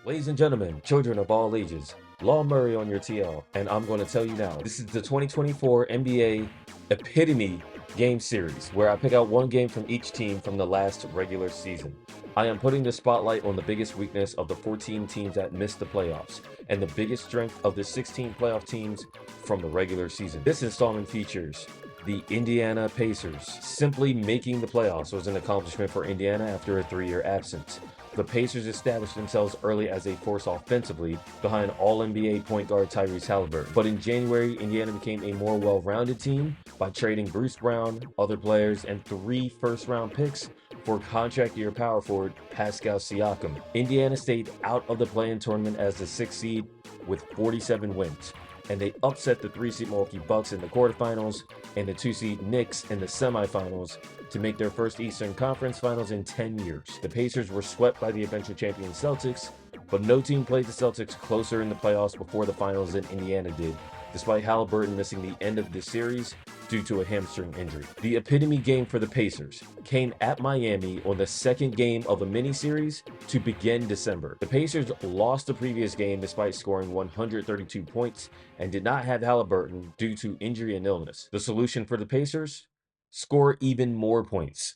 Ladies and gentlemen, children of all ages, Law Murray on your TL, and I'm going to tell you now, this is the 2024 NBA Epitome Game Series, where I pick out one game from each team from the last regular season. I am putting the spotlight on the biggest weakness of the 14 teams that missed the playoffs, and the biggest strength of the 16 playoff teams from the regular season. This installment features the Indiana Pacers. Simply making the playoffs was an accomplishment for Indiana after a 3-year absence. The Pacers established themselves early as a force offensively behind All-NBA point guard Tyrese Halliburton. But in January, Indiana became a more well-rounded team by trading Bruce Brown, other players, and 3 first-round picks for contract year power forward Pascal Siakam. Indiana stayed out of the play-in tournament as the 6th seed with 47 wins, and they upset the 3-seed Milwaukee Bucks in the quarterfinals and the 2-seed Knicks in the semifinals to make their first Eastern Conference Finals in 10 years. The Pacers were swept by the eventual champion Celtics, but no team played the Celtics closer in the playoffs before the finals than Indiana did, despite Halliburton missing the end of the series due to a hamstring injury. The epitome game for the Pacers came at Miami on the second game of a mini-series to begin December. The Pacers lost the previous game despite scoring 132 points and did not have Halliburton due to injury and illness. The solution for the Pacers? Score even more points.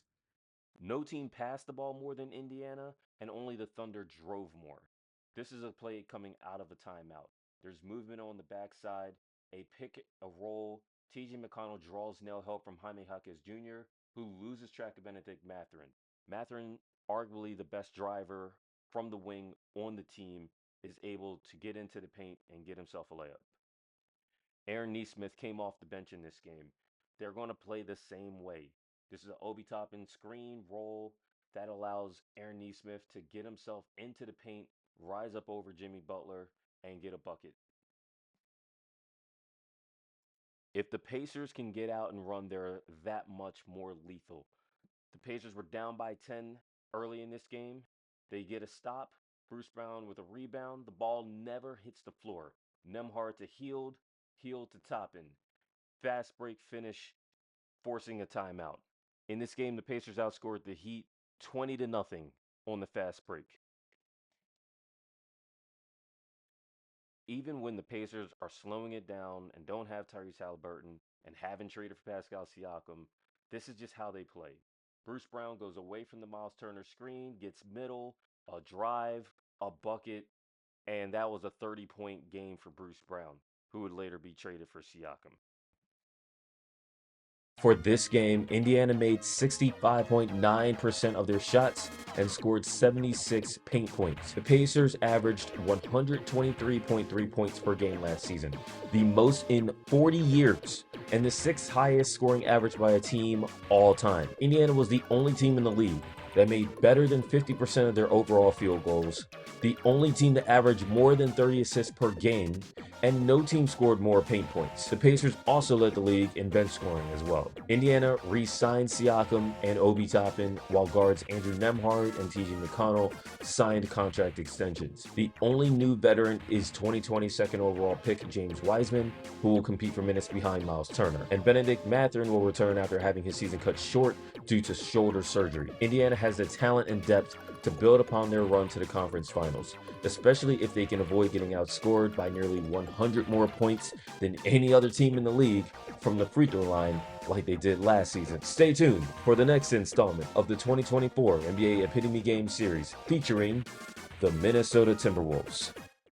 No team passed the ball more than Indiana, and only the Thunder drove more. This is a play coming out of a timeout. There's movement on the backside, a pick, a roll. T.J. McConnell draws nail help from Jaime Jaquez Jr., who loses track of Benedict Mathurin. Mathurin, arguably the best driver from the wing on the team, is able to get into the paint and get himself a layup. Aaron Nesmith came off the bench in this game. They're going to play the same way. This is an Obi Toppin screen roll that allows Aaron Nesmith to get himself into the paint, rise up over Jimmy Butler, and get a bucket. If the Pacers can get out and run, they're that much more lethal. The Pacers were down by 10 early in this game. They get a stop. Bruce Brown with a rebound. The ball never hits the floor. Nembhard to Hield, Hield to Toppin. Fast break finish, forcing a timeout. In this game, the Pacers outscored the Heat 20-0 on the fast break. Even when the Pacers are slowing it down and don't have Tyrese Halliburton and haven't traded for Pascal Siakam, this is just how they play. Bruce Brown goes away from the Miles Turner screen, gets middle, a drive, a bucket, and that was a 30-point game for Bruce Brown, who would later be traded for Siakam. For this game, Indiana made 65.9% of their shots and scored 76 paint points. The Pacers averaged 123.3 points per game last season, the most in 40 years, and the 6th highest scoring average by a team all time. Indiana was the only team in the league that made better than 50% of their overall field goals, the only team to average more than 30 assists per game, and no team scored more paint points. The Pacers also led the league in bench scoring as well. Indiana re-signed Siakam and Obi Toppin, while guards Andrew Nembhard and T.J. McConnell signed contract extensions. The only new veteran is 2020 second overall pick James Wiseman, who will compete for minutes behind Miles Turner. And Benedict Mathurin will return after having his season cut short due to shoulder surgery. Indiana has the talent and depth to build upon their run to the conference finals, especially if they can avoid getting outscored by nearly 100 more points than any other team in the league from the free throw line like they did last season. Stay tuned for the next installment of the 2024 NBA Epitome Game Series featuring the Minnesota Timberwolves.